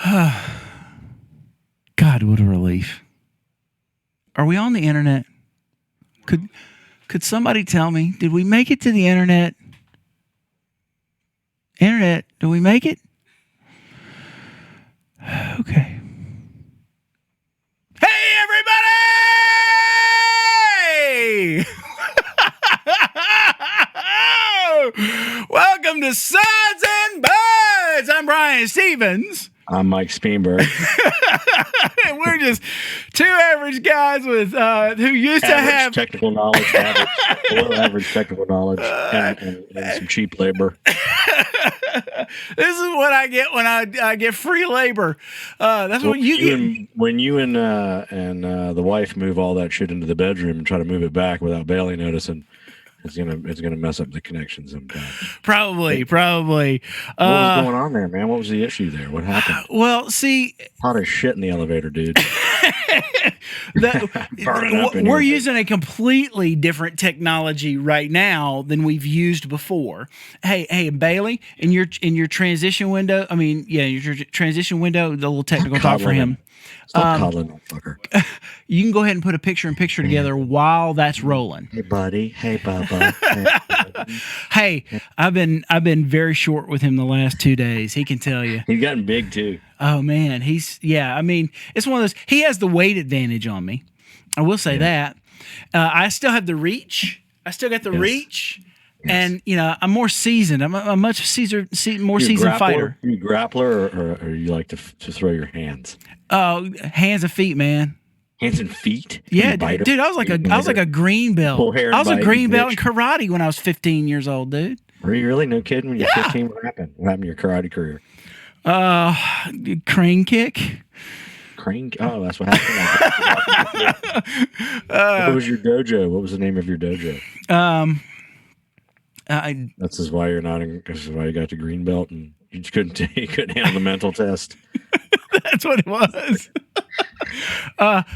God, what a relief. Are we on the internet? Could somebody tell me, did we make it to the internet? Internet, did we make it? Okay. Hey, everybody! Welcome to Suds And Buds. I'm Brian Stevens. I'm Mike Speenberg. We're just two average guys with who used to have technical knowledge, below average technical knowledge, and some cheap labor. This is what I get when I get free labor. That's what you get when you and the wife move all that shit into the bedroom and try to move it back without Bailey noticing. It's gonna mess up the connection sometimes. Probably. What was going on there, man? What was the issue there? What happened? Well, see, hot as shit in the elevator, dude. We're using a completely different technology right now than we've used before. Hey, Bailey, in your transition window. Your transition window. The little technical talk for him. Stop coddling that fucker. You can go ahead and put a picture-in-picture together while that's rolling. Hey, buddy. Hey, Bubba. Hey, I've been very short with him the last 2 days. He can tell you. He's gotten big too. Oh man, it's one of those. He has the weight advantage on me. I will say that. I still have the reach. I still got the reach. Yes. And I'm more seasoned. I'm a much more seasoned fighter. Are you a grappler, or you like to throw your hands? Oh, hands and feet, man. Hands and feet. Yeah, dude. I was like a green belt. I was a green belt in karate when I was 15 years old, dude. Were you really? No kidding. When you're 15, what happened? What happened to your karate career? Crane kick. Oh, that's what happened. What was your dojo? What was the name of your dojo? This is why you got the green belt, and you couldn't handle the mental test. That's what it was.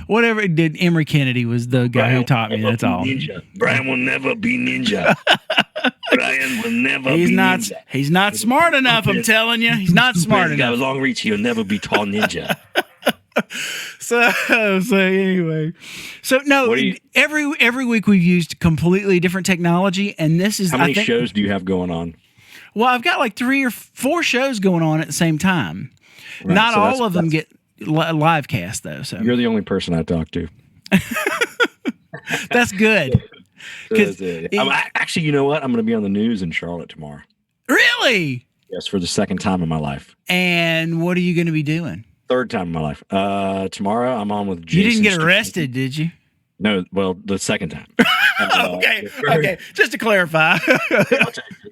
Whatever it did, Emory Kennedy was the guy who taught me. That's all. Ninja. Brian will never be ninja. Brian will never be ninja. He's not smart enough, I'm telling you. He's not smart enough. He's got a long reach. He'll never be tall ninja. So anyway, every week we've used completely different technology, and this is how many shows do you have going on? Well, I've got like 3 or 4 shows going on at the same time. Right, not all of them get live cast though. So you're the only person I talk to. That's good. Actually, you know what? I'm going to be on the news in Charlotte tomorrow. Really? Yes, for the second time in my life. And what are you going to be doing? Third time in my life. Tomorrow I'm on with Jason. You didn't get arrested, did you? No, well, the second time. Okay. Just to clarify.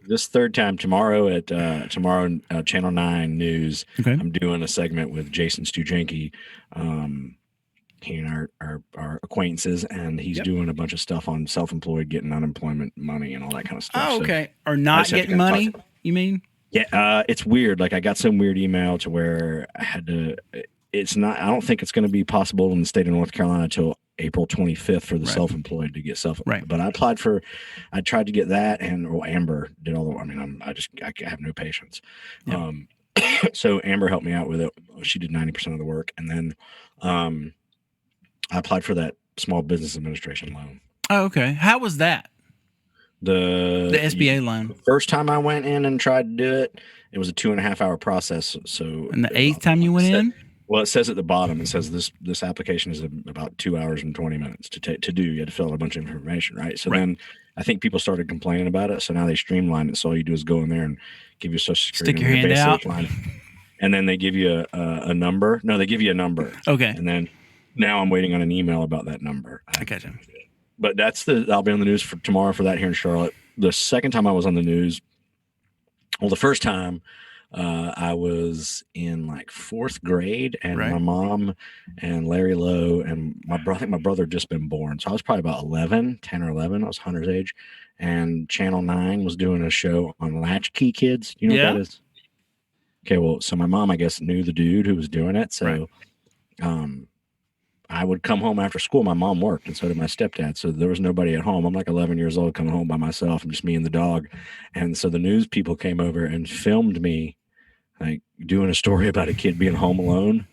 This third time tomorrow at Channel 9 News. Okay. I'm doing a segment with Jason Stujanki, he and our acquaintances, and he's doing a bunch of stuff on self-employed, getting unemployment money and all that kind of stuff. Oh, okay. So or not getting money, you mean? Yeah, it's weird. Like I got some weird email to where I had to. It's not. I don't think it's going to be possible in the state of North Carolina until April 25th for the self-employed to get Right. But I tried to get that, and Amber did all the. I have no patience. Yeah. So Amber helped me out with it. She did 90% of the work, and then I applied for that small business administration loan. Oh, okay. How was that? The SBA loan. The first time I went in and tried to do it, it was a 2.5 hour process. So, and the 8th time you went in? Well, it says at the bottom, it says this application is about 2 hours and 20 minutes to do. You had to fill out a bunch of information, right? So then I think people started complaining about it. So now they streamlined it. So all you do is go in there and give your social security, stick your hand out, and then they give you a number. No, they give you a number. Okay. And then now I'm waiting on an email about that number. I gotcha. But I'll be on the news for tomorrow for that here in Charlotte. The second time I was on the news, the first time I was in like 4th grade, and my mom and Larry Lowe and I think my brother had just been born. So I was probably about 10 or 11. I was Hunter's age. And Channel 9 was doing a show on latchkey kids. You know what that is? Okay, well, so my mom, I guess, knew the dude who was doing it. So I would come home after school. My mom worked, and so did my stepdad. So there was nobody at home. I'm like 11 years old coming home by myself, and just me and the dog. And so the news people came over and filmed me like doing a story about a kid being home alone,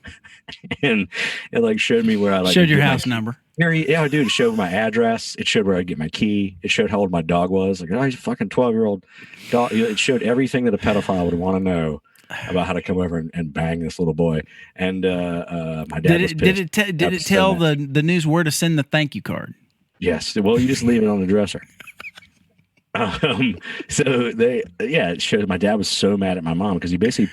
and it like showed me where I like showed your house number. Yeah, dude, it showed my address. It showed where I'd get my key. It showed how old my dog was. Like, oh, he's a fucking 12-year-old dog. It showed everything that a pedophile would want to know about how to come over and bang this little boy. And my dad was pissed. Did it tell the news where to send the thank you card? Yes. Well, you just leave it on the dresser. So it showed my dad was so mad at my mom because she basically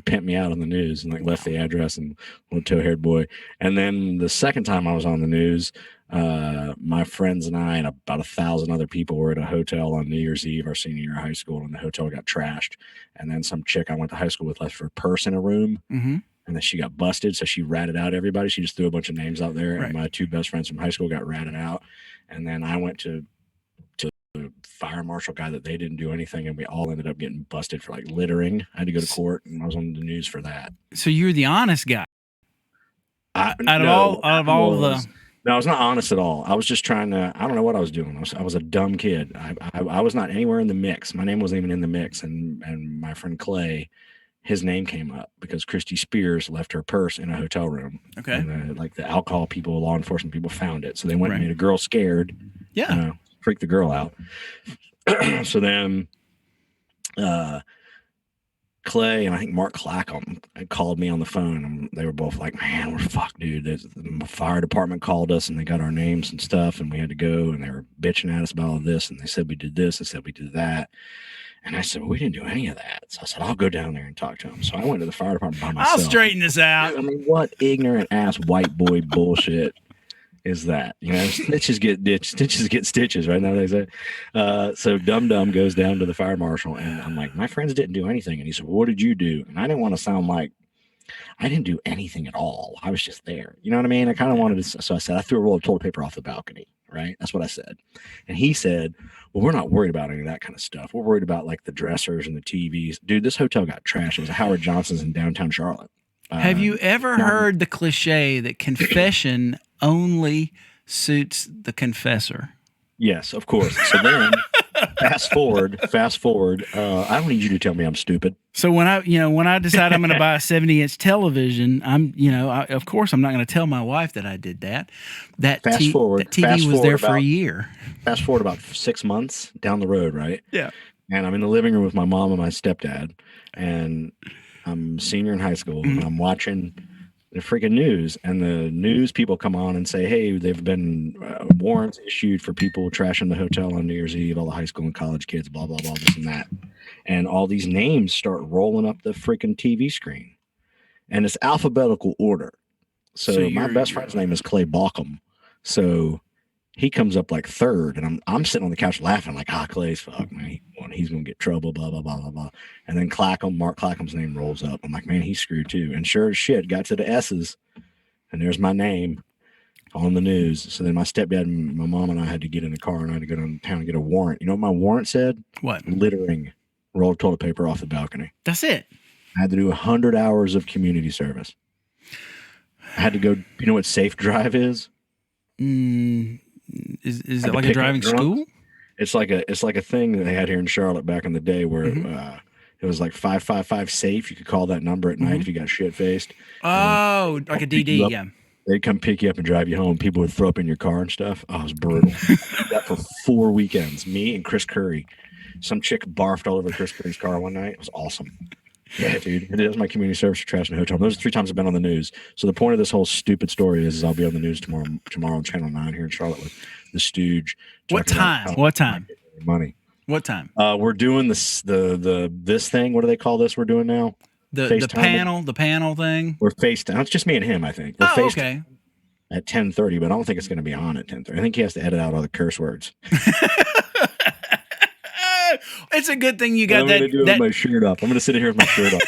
pimped me out on the news and like left the address and little tow-haired boy. And then the second time I was on the news, my friends and I and about 1,000 other people were at a hotel on New Year's Eve, our senior year of high school, and the hotel got trashed. And then some chick I went to high school with left her purse in a room, and then she got busted. So she ratted out everybody. She just threw a bunch of names out there, and my 2 best friends from high school got ratted out. And then I went to the fire marshal guy that they didn't do anything, and we all ended up getting busted for like littering. I had to go to court, and I was on the news for that. So you're the honest guy. No, I was not honest at all. I was just trying to. I don't know what I was doing. I was a dumb kid. I was not anywhere in the mix. My name wasn't even in the mix, and my friend Clay, his name came up because Christy Spears left her purse in a hotel room. Okay, and like the alcohol people, law enforcement people found it, so they went and made a girl scared. Yeah. Freak the girl out. So then Clay and I think Mark Clackham called me on the phone, and they were both like, man, we're fucked, dude. The fire department called us and they got our names and stuff, and we had to go, and they were bitching at us about all this, and they said we did this, they said we did that. And I said, well, we didn't do any of that. So I said, I'll go down there and talk to them. So I went to the fire department by myself. I'll straighten this out. I mean, what ignorant ass white boy bullshit is that? You know, stitches get stitches, right? Now they say. So Dum Dum goes down to the fire marshal, and I'm like, my friends didn't do anything. And he said, well, what did you do? And I didn't want to sound like I didn't do anything at all. I was just there. You know what I mean? I kind of wanted to. So I said, I threw a roll of toilet paper off the balcony. Right? That's what I said. And he said, well, we're not worried about any of that kind of stuff. We're worried about like the dressers and the TVs. Dude, this hotel got trashed. It was a Howard Johnson's in downtown Charlotte. Have you ever heard the cliche that confession only suits the confessor? Yes, of course. So then fast forward. I don't need you to tell me I'm stupid. So when I decide I'm going to buy a 70-inch television, of course I'm not going to tell my wife that I did that. That TV was there for a year. Fast forward about 6 months down the road, right? Yeah. And I'm in the living room with my mom and my stepdad, and I'm a senior in high school, and I'm watching the freaking news, and the news people come on and say, hey, they've been warrants issued for people trashing the hotel on New Year's Eve, all the high school and college kids, blah, blah, blah, this and that. And all these names start rolling up the freaking TV screen, and it's alphabetical order. So my best friend's name is Clay Balkum. So he comes up like third, and I'm sitting on the couch laughing like, Clay's fuck, man. He's going to get trouble, blah, blah, blah, blah, blah. And then Mark Clackham's name rolls up. I'm like, man, he's screwed too. And sure as shit, got to the S's, and there's my name on the news. So then my stepdad and my mom and I had to get in the car, and I had to go downtown and get a warrant. You know what my warrant said? What? Littering. Rolled toilet paper off the balcony. That's it. I had to do 100 hours of community service. I had to go, you know what Safe Drive is? Is it like a driving school? It's like a thing that they had here in Charlotte back in the day where it was like 555 safe. You could call that number at night if you got shit faced. Oh, like a DD, yeah. They'd come pick you up and drive you home. People would throw up in your car and stuff. Oh, it was brutal. I did that for 4 weekends. Me and Chris Curry. Some chick barfed all over Chris Curry's car one night. It was awesome. Yeah, dude. It was my community service for trash in a hotel. Those are 3 times I've been on the news. So the point of this whole stupid story is I'll be on the news tomorrow on Channel 9 here in Charlotte with the Stooge. What time? Money. What time? We're doing this thing. What do they call this? We're doing now the panel thing. We're FaceTime. It's just me and him. I think. We're okay. At 10:30, but I don't think it's going to be on at 10:30. I think he has to edit out all the curse words. It's a good thing you got that. I'm going to do it with my shirt up. I'm going to sit here with my shirt up.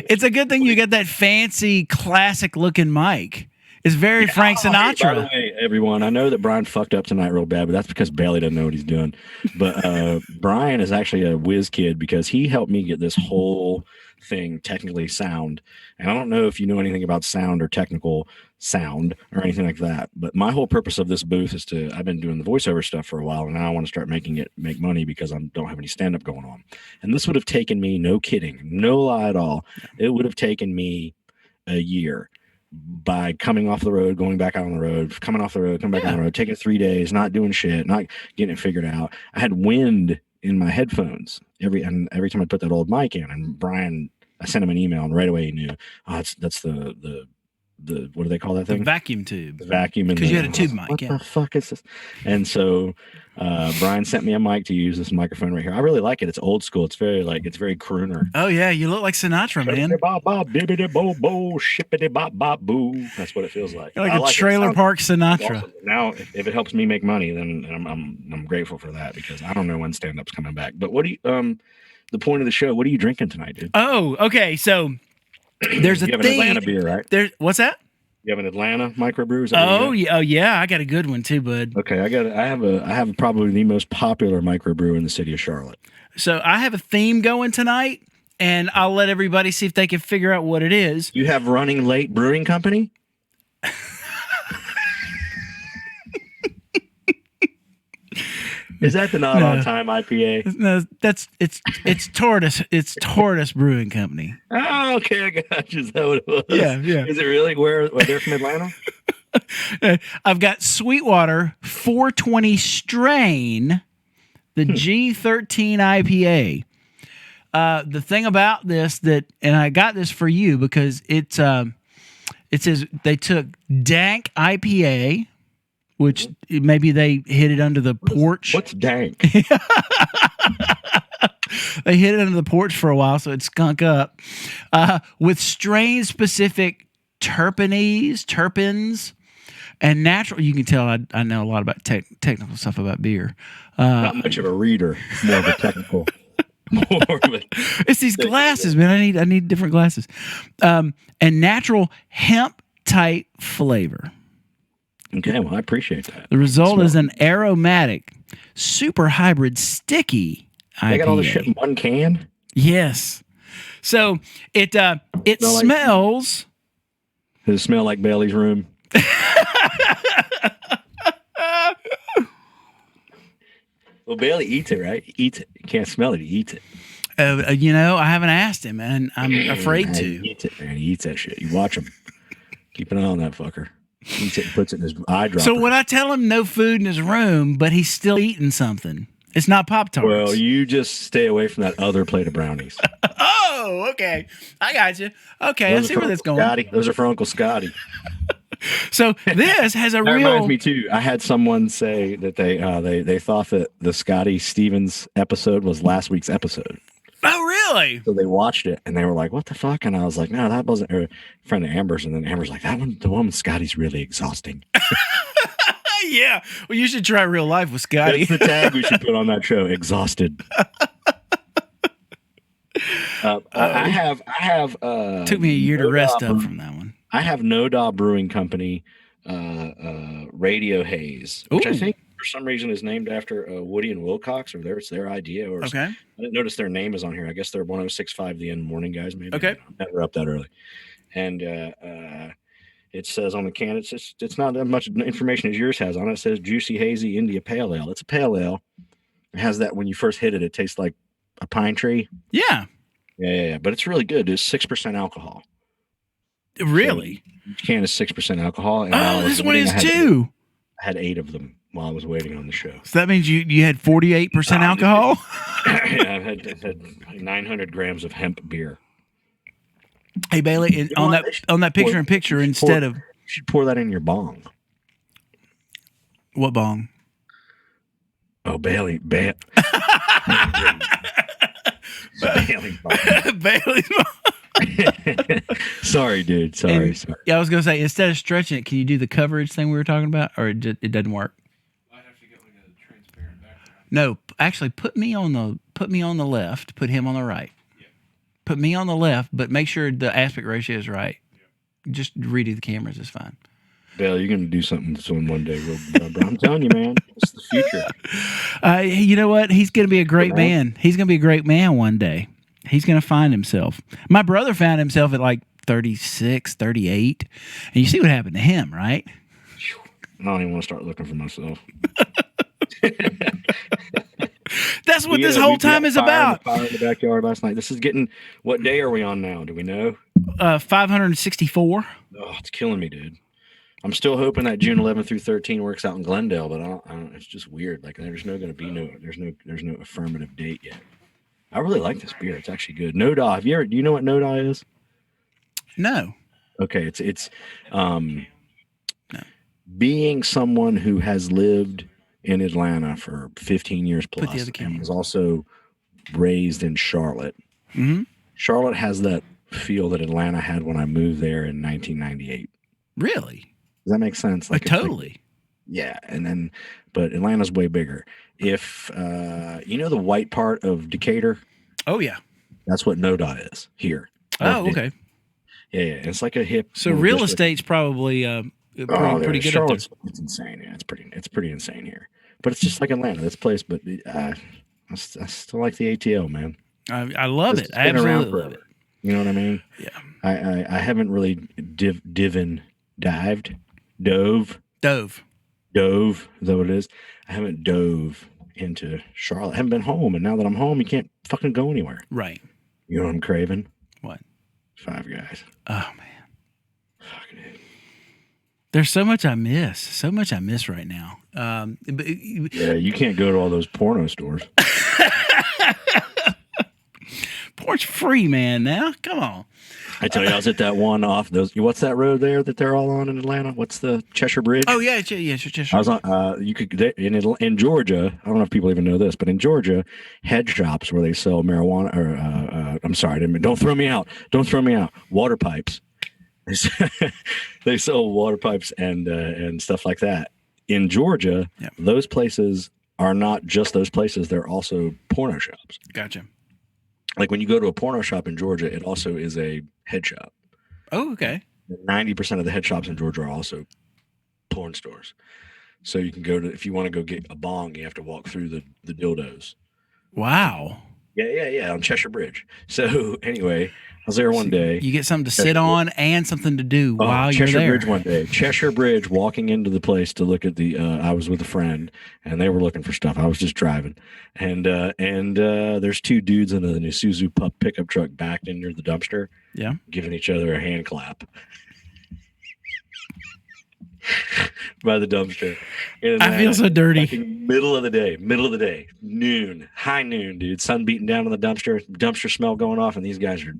It's a good thing you got that fancy, classic-looking mic. It's very Frank Sinatra. everyone. I know that Brian fucked up tonight real bad, but that's because Bailey doesn't know what he's doing. But Brian is actually a whiz kid because he helped me get this whole thing technically sound. And I don't know if you know anything about sound or technical sound or anything like that. But my whole purpose of this booth is I've been doing the voiceover stuff for a while, and now I want to start make money because I don't have any stand-up going on. And this would have taken me, no kidding, no lie at all, it would have taken me a year by coming off the road, going back out on the road, coming off the road, coming back on the road, taking 3 days, not doing shit, not getting it figured out. I had wind in my headphones every time I put that old mic in. And Brian, I sent him an email, and right away he knew. That's the what do they call that thing? The vacuum tube. The vacuum. Because you had a tube mic. What the fuck is this? And so Brian sent me a mic to use, this microphone right here. I really like it. It's old school. It's very crooner. Oh yeah, you look like Sinatra, man. That's what it feels like. You're like a trailer park Sinatra. Awesome. Now, if it helps me make money, then I'm grateful for that, because I don't know when stand-up's coming back. But what do you the point of the show? What are you drinking tonight, dude? Oh, okay. So there's you have an Atlanta beer, right? What's that? You have an Atlanta microbrew? Oh yeah, I got a good one too, bud. Okay, I have probably the most popular microbrew in the city of Charlotte. So I have a theme going tonight, and I'll let everybody see if they can figure out what it is. You have Running Late Brewing Company? Is that the not on time IPA? No, it's Tortoise. It's Tortoise Brewing Company. Oh, okay, I got you. Is that what it was? Yeah. Is it really where they're from Atlanta? I've got Sweetwater 420 strain, the G13 IPA. The thing about this and I got this for you because it says they took dank IPA, which maybe they hid it under the porch. What's dank? They hid it under the porch for a while, so it skunk up. With strain-specific terpenes, and natural. You can tell I know a lot about technical stuff about beer. Not much of a reader, more of a technical. It's these glasses, man. I need different glasses. And natural hemp-type flavor. Okay, well, I appreciate that. The result is an aromatic, super hybrid, sticky IPA. They got all this shit in one can? Yes. So it smells. Does it smell like Bailey's room? Well, Bailey eats it, right? He eats it. You can't smell it. He eats it. I haven't asked him, and I'm afraid to. He eats it, man. He eats that shit. You watch him. Keep an eye on that fucker. He eats it and puts it in his eye dropper. So when I tell him no food in his room, but he's still eating something, it's not Pop-Tarts. Well, you just stay away from that other plate of brownies. Oh, okay. I got you. Okay, I see where that's going. Scotty. Those are for Uncle Scotty. So this has a that real. Reminds me too. I had someone say that they thought that the Scotty Stevens episode was last week's episode. Oh, really? So they watched it and they were like, "What the fuck?" And I was like, "No, that wasn't." A friend of Amber's, and then Amber's like, "That one, the one with Scotty's really exhausting." Yeah. Well, you should try real life with Scotty. That's the tag we should put on that show. Exhausted. I have. Took me a year to rest up from that one. I have No Daw Brewing Company Radio Haze, which I think for some reason is named after Woody and Wilcox, or it's their idea. Or okay. I didn't notice their name is on here. I guess they're 106.5 The End morning guys, maybe. Okay. I'm never up that early. And it says on the can, it's not that much information as yours has on it. It says Juicy Hazy India Pale Ale. It's a pale ale. It has that when you first hit it, it tastes like a pine tree. Yeah. Yeah. But it's really good. It's 6% alcohol. Really? So each can is 6% alcohol. And this one is too. I had 8 of them while I was waiting on the show. So that means you had 48% alcohol? Yeah, I had 900 grams of hemp beer. Hey, Bailey, on that picture-in-picture instead of... You should pour that in your bong. What bong? Oh, Bailey. Bailey's bong. Bailey's bong. Sorry, dude. Sorry. Yeah, I was going to say, instead of stretching it, can you do the coverage thing we were talking about? Or it doesn't work? I have to get like a transparent background. No, actually, put me on the left, put him on the right. Put me on the left, but make sure the aspect ratio is right. Just redo the cameras is fine. Bill, you're going to do something to someone one day. Bro. I'm telling you, man. It's the future. You know what? He's going to be a great man. He's going to be a great man one day. He's going to find himself. My brother found himself at like 36, 38. And you see what happened to him, right? I don't even want to start looking for myself. That's what this whole time is about. Fire in the backyard last night. This is getting. What day are we on now? Do we know? 564. Oh, it's killing me, dude. I'm still hoping that June 11th through 13 works out in Glendale, but I don't. It's just weird. Like there's no affirmative date yet. I really like this beer. It's actually good. Noda. Do you know what Noda is? No. Okay, it's being someone who has lived in Atlanta for 15 years plus and was also raised in Charlotte. Mm-hmm. Charlotte has that feel that Atlanta had when I moved there in 1998. Really? Does that make sense? Like totally. Yeah, but Atlanta's way bigger. If you know the white part of Decatur? Oh yeah. That's what Noda is here. Oh, okay. Yeah. It's like a hip. So real estate's probably pretty good up there. It's insane. Yeah, it's pretty insane here. But it's just like Atlanta, this place. But I still like the ATL, man. I love it. I absolutely love it. You know what I mean? Yeah. I haven't really dove. Is that what it is? I haven't dove into Charlotte. I haven't been home, and now that I'm home, you can't fucking go anywhere. Right. You know what I'm craving? What? Five Guys. Oh man. Fucking it. There's so much I miss. So much I miss right now. Yeah, you can't go to all those porno stores. Porn's free, man. Now, come on. I tell you, I was at that one off those. What's that road there that they're all on in Atlanta? What's the Cheshire Bridge? Oh yeah, Cheshire. I was on. You could in Georgia. I don't know if people even know this, but in Georgia, head shops where they sell marijuana. Or I'm sorry, don't throw me out. Don't throw me out. Water pipes. They sell water pipes and stuff like that. In Georgia, yep. Those places are not just those places. They're also porno shops. Gotcha. Like when you go to a porno shop in Georgia, it also is a head shop. Oh, okay. 90% of the head shops in Georgia are also porn stores. So you can go to, if you want to go get a bong, you have to walk through the dildos. Wow. Yeah, on Cheshire Bridge. So anyway, I was there one day. You get something to sit on and something to do while you're there. Cheshire Bridge one day. Cheshire Bridge, walking into the place to look at the, I was with a friend, and they were looking for stuff. I was just driving. And there's two dudes in an Isuzu Pup pickup truck backed into the dumpster. Yeah. Giving each other a hand clap. By the dumpster. I feel so dirty. Middle of the day, noon, high noon, dude. Sun beating down on the dumpster smell going off, and these guys are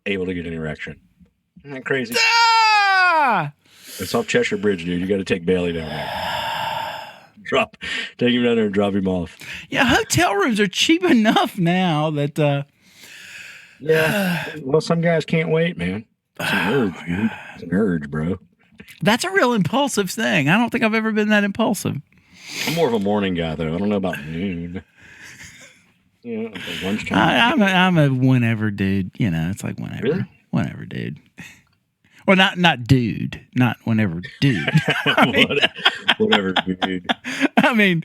able to get an erection. Isn't that crazy? Ah! It's off Cheshire Bridge, dude. You got to take Bailey down there. Take him down there and drop him off. Yeah, hotel rooms are cheap enough now that. Yeah. Well, some guys can't wait, man. It's an urge, dude. It's an urge, bro. That's a real impulsive thing. I don't think I've ever been that impulsive. I'm more of a morning guy, though. I don't know about noon. You know, like lunchtime. I'm a whenever dude. You know, it's like whenever. Really? Whenever dude. Well, not dude. Not whenever dude. Whatever dude. I mean.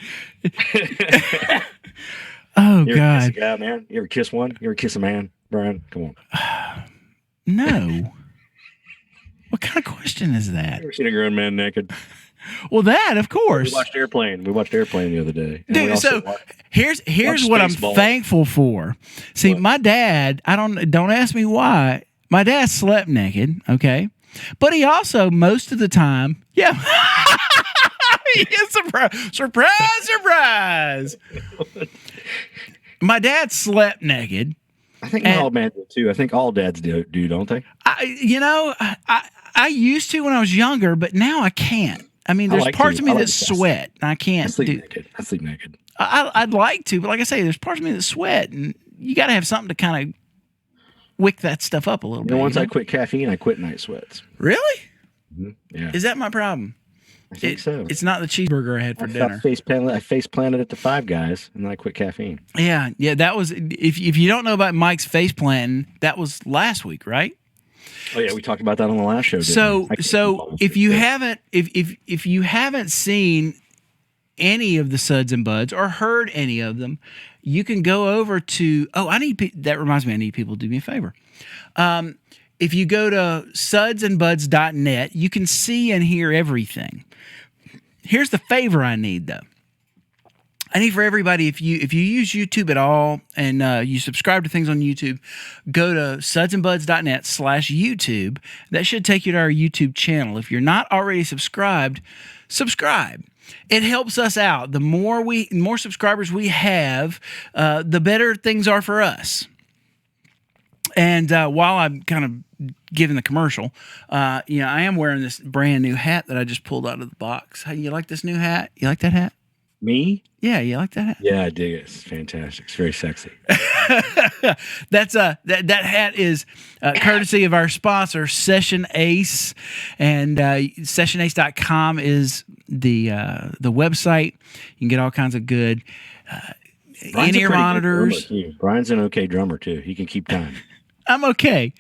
Oh, you ever God. Kiss a guy, man? You ever kiss one? You ever kiss a man, Brian? Come on. No. What kind of question is that? You ever seen a grown man naked? Well, that, of course. We watched Airplane the other day. Dude, so here's what I'm thankful for. See, my dad, don't ask me why. My dad slept naked, okay? But he also, most of the time, yeah. Surprise. My dad slept naked. I think all men do too. I think all dads do, don't they? I used to when I was younger, but now I can't. I mean, there's parts of me that sweat. And I can't I sleep naked. I'd like to, but like I say, there's parts of me that sweat, and you got to have something to kind of wick that stuff up a little bit. Once I quit caffeine, I quit night sweats. Really? Mm-hmm. Yeah. Is that my problem? I think so. It's not the cheeseburger I had for dinner. I face planted at the Five Guys, and then I quit caffeine. Yeah. That was if you don't know about Mike's face planting, that was last week, right? Oh yeah, we talked about that on the last show. So if you haven't seen any of the Suds and Buds or heard any of them, you can go over to. Oh, that reminds me. I need people to do me a favor. If you go to sudsandbuds.net, you can see and hear everything. Here's the favor I need, though. I need for everybody, if you use YouTube at all and you subscribe to things on YouTube, go to sudsandbuds.net/YouTube. That should take you to our YouTube channel. If you're not already subscribed, subscribe. It helps us out. The more subscribers we have, the better things are for us. And while I'm kind of giving the commercial, I am wearing this brand new hat that I just pulled out of the box. How you like this new hat? You like that hat? Me? Yeah, you like that hat? Yeah, I dig it. It's fantastic. It's very sexy. That hat is courtesy of our sponsor, Session Ace, and sessionace.com is the website. You can get all kinds of good in-ear monitors. Brian's an okay drummer too. He can keep time. I'm okay.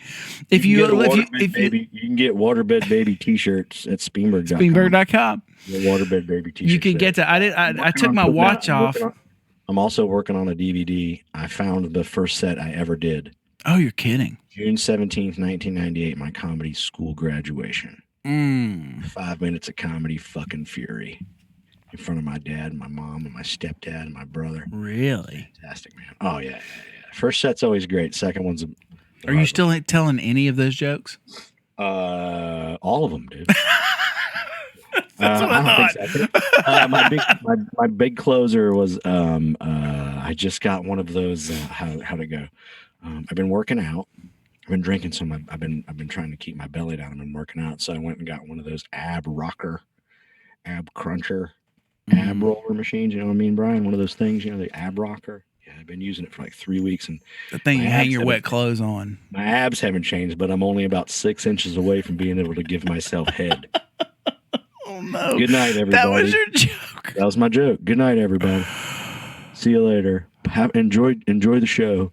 You can get Waterbed Baby t-shirts at Speenberg.com. Speenberg.com. Waterbed Baby t-shirts. You can get to. I took my watch off. I'm also working on a DVD. I found the first set I ever did. Oh, you're kidding. June 17th, 1998, my comedy school graduation. 5 minutes of comedy fucking fury in front of my dad and my mom and my stepdad and my brother. Really? Fantastic, man. Oh, yeah. First set's always great. Second one's Are you still telling any of those jokes? All of them, dude. That's what I thought. My big closer was I just got one of those. How'd it go? I've been working out. I've been drinking some. I've been trying to keep my belly down. I've been working out, so I went and got one of those ab cruncher, ab roller machines. You know what I mean, Brian? One of those things. You know, the ab rocker. Yeah, I've been using it for like 3 weeks, and the thing you hang your wet clothes on. My abs haven't changed, but I'm only about 6 inches away from being able to give myself head. Oh no! Good night, everybody. That was your joke. That was my joke. Good night, everybody. See you later. Enjoy the show.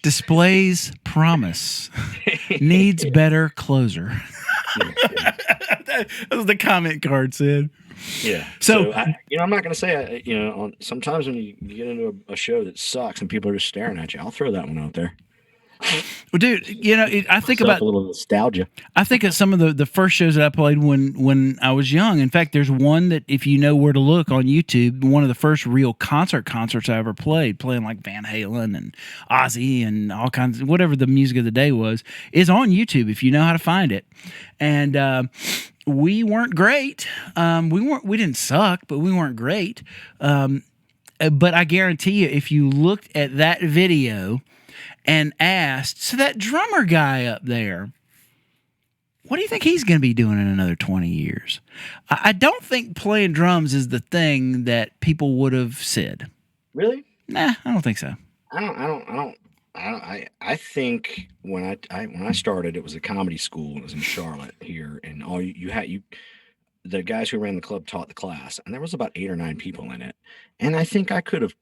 Displays promise. Needs better closer. That was the comment card said. Yeah. So I'm not going to say, sometimes when you get into a show that sucks and people are just staring at you, I'll throw that one out there. Well, dude, I think about a little nostalgia. I think of some of the first shows that I played when I was young. In fact, there's one that if you know where to look on YouTube, one of the first real concerts I ever played, playing like Van Halen and Ozzy and all kinds of whatever the music of the day was, is on YouTube if you know how to find it. And we weren't great. We didn't suck, but we weren't great. But I guarantee you, if you looked at that video and asked, so that drummer guy up there, what do you think he's going to be doing in another 20 years? I don't think playing drums is the thing that people would have said. Really? Nah, I don't think so. I think when I started, it was a comedy school. It was in Charlotte here, and all the guys who ran the club taught the class, and there was about 8 or 9 people in it. And I think I could have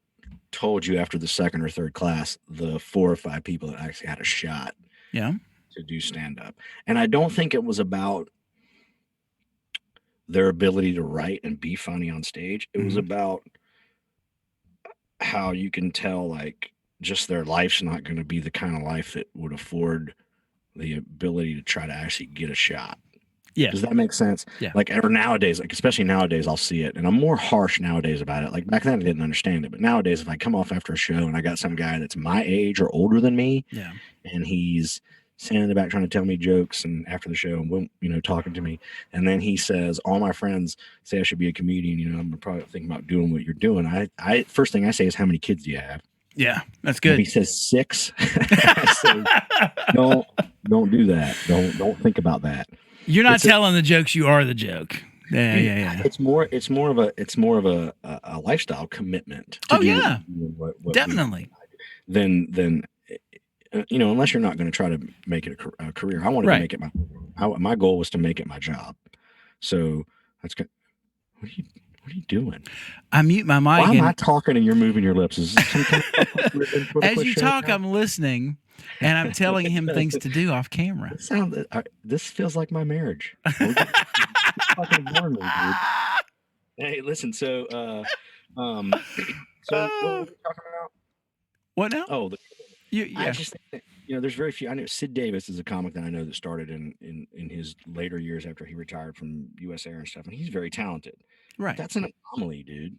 told you after the second or third class the 4 or 5 people that actually had a shot to do stand up. And I don't think it was about their ability to write and be funny on stage. It was about how you can tell, like, just their life's not going to be the kind of life that would afford the ability to try to actually get a shot. Yeah. Does that make sense? Yeah. Like nowadays, especially nowadays, I'll see it, and I'm more harsh nowadays about it. Like back then, I didn't understand it, but nowadays, if I come off after a show and I got some guy that's my age or older than me, and he's standing in the back trying to tell me jokes, and after the show, and talking to me, and then he says, "All my friends say I should be a comedian. I'm probably thinking about doing what you're doing." I first thing I say is, "How many kids do you have?" Yeah, that's good. If he says 6, I say, don't do that. Don't think about that. You're not telling the jokes. You are the joke. Yeah. It's more of a lifestyle commitment. Definitely. Than unless you're not going to try to make it a career. I wanted to make it my goal was to make it my job. So that's good. What are you doing? I mute my mic. Why am I talking and you're moving your lips? Is this some kind of as you talk, I'm listening. and I'm telling him things to do off camera. This feels like my marriage. Fucking bore me, dude. Hey, listen. So, so what were we talking about? What now? Oh, Yeah. I just think that, there's very few. I know Sid Davis is a comic that I know that started in his later years after he retired from US Air and stuff, and he's very talented. Right. That's an anomaly, dude.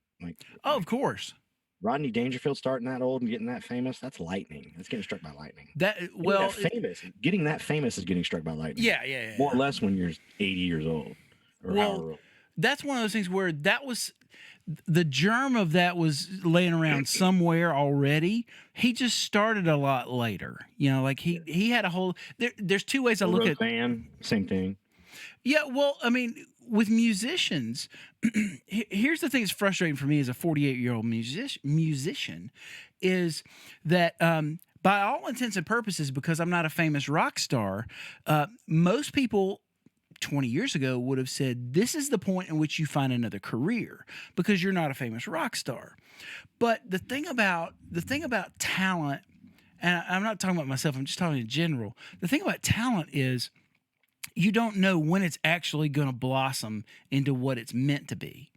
Of course. Rodney Dangerfield starting that old and getting that famous, that's lightning. That's getting struck by lightning. Getting that famous is getting struck by lightning. Yeah. More or less when you're 80 years old. That's one of those things where that was the germ of that was laying around somewhere already. He just started a lot later. Like he had a whole. There's two ways I look at. Same thing. Yeah, well, I mean, with musicians, here's the thing that's frustrating for me as a 48-year-old musician is that by all intents and purposes, because I'm not a famous rock star, most people 20 years ago would have said, this is the point in which you find another career because you're not a famous rock star. But the thing about talent, and I'm not talking about myself, I'm just talking in general. The thing about talent is you don't know when it's actually going to blossom into what it's meant to be.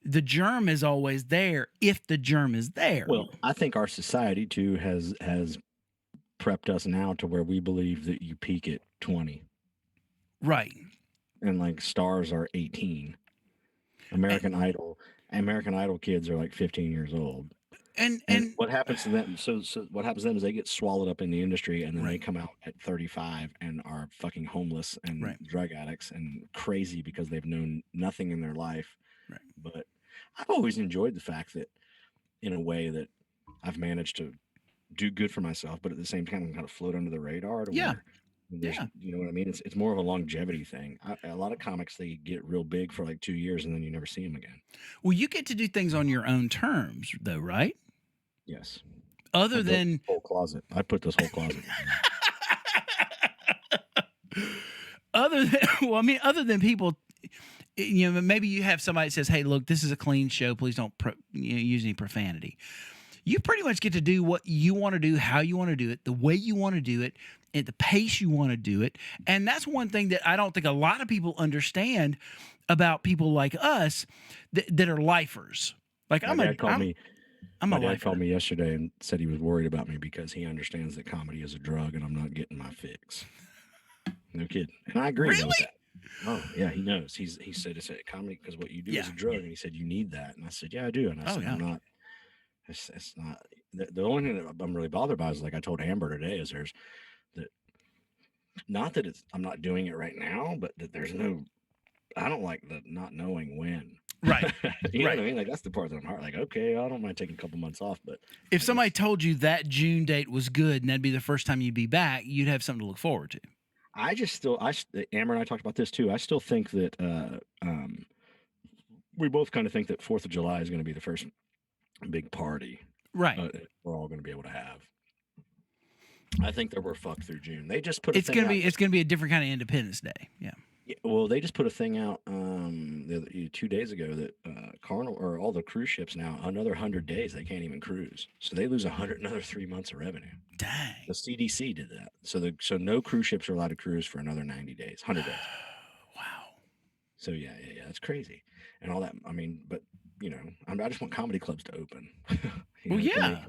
The germ is always there if the germ is there. Well, I think our society too has prepped us now to where we believe that you peak at 20. Right. And stars are 18. American Idol kids are 15 years old. And what happens to them? So what happens to them is they get swallowed up in the industry, and then they come out at 35 and are fucking homeless and drug addicts and crazy because they've known nothing in their life. Right. But I've always enjoyed the fact that, in a way, that I've managed to do good for myself, but at the same time, kind of float under the radar. You know what I mean? It's more of a longevity thing. A lot of comics, they get real big for 2 years and then you never see them again. Well, you get to do things on your own terms, though, right? Yes. Other than whole closet, I put this whole closet. Other than people, maybe you have somebody that says, "Hey, look, this is a clean show. Please don't use any profanity." You pretty much get to do what you want to do, how you want to do it, the way you want to do it, at the pace you want to do it. And that's one thing that I don't think a lot of people understand about people like us that are lifers. My dad called me yesterday and said he was worried about me because he understands that comedy is a drug and I'm not getting my fix. No kidding. And I agree with that. Oh, yeah, he knows. He said it's a comedy because what you do is a drug. And he said, you need that. And I said, yeah, I do. And I said, I'm not. It's not the only thing that I'm really bothered by is I told Amber today is there's that not that I'm not doing it right now, but that there's I don't like the not knowing when. Right. You know what I mean? That's the part that I'm hard. Okay, I don't mind taking a couple months off, but if somebody told you that June date was good and that'd be the first time you'd be back, you'd have something to look forward to. Amber and I talked about this too. I still think that we both kind of think that 4th of July is going to be the first big party, right? We're all going to be able to have. I think that we're fucked through June. They just put it's going to be a different kind of Independence Day. Yeah. Well, they just put a thing out 2 days ago that Carnival or all the cruise ships now another 100 days they can't even cruise, so they lose another 3 months of revenue. Dang. The CDC did that, so no cruise ships are allowed to cruise for another 90 days, 100 days. Wow. So yeah, that's crazy, and all that. I mean, but. I just want comedy clubs to open. A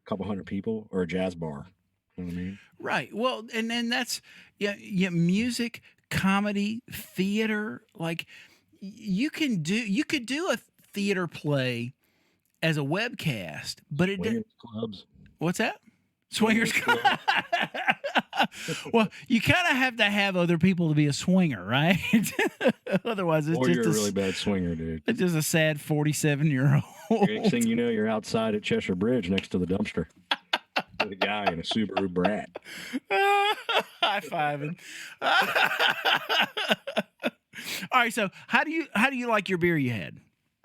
couple hundred people or a jazz bar. You know what I mean? Right. Well, and then that's music, comedy, theater. You could do a theater play as a webcast, but it didn't. Clubs. What's that? Swingers Club. Well, you kind of have to have other people to be a swinger, right? Otherwise, it's you're a really bad swinger, dude. It's just a sad 47-year-old. Next thing you know, you're outside at Cheshire Bridge next to the dumpster with a guy in a Subaru Brat. High fiving. All right, so how do you like your beer you had?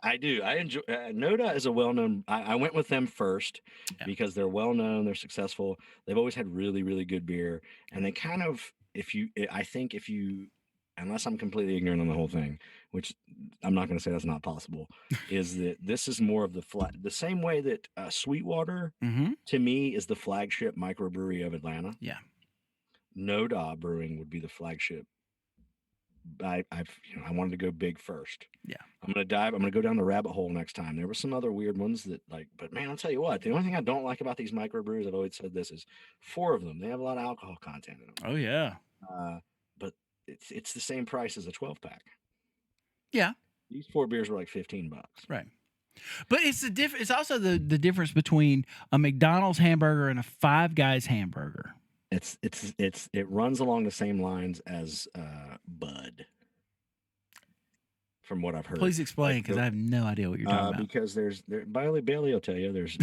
I do. I enjoy. Noda is a well-known. I went with them first because they're well-known. They're successful. They've always had really, really good beer, and they kind of. I think if you unless I'm completely ignorant on the whole thing, which I'm not going to say that's not possible, is that this is more of the same way that Sweetwater Mm-hmm. to me is the flagship microbrewery of Atlanta. Yeah. No Da Brewing would be the flagship. I wanted to go big first. Yeah. I'm gonna go down the rabbit hole next time. There were some other weird ones that but man, I'll tell you what, the only thing I don't like about these microbrews, I've always said this, is 4 of them. They have a lot of alcohol content in them. Oh yeah. But it's the same price as a 12-pack. Yeah. These 4 beers were like $15. Right. But it's the It's also the difference between a McDonald's hamburger and a Five Guys hamburger. It runs along the same lines as Bud. From what I've heard. Please explain, because I have no idea what you're talking about. Because Bailey will tell you there's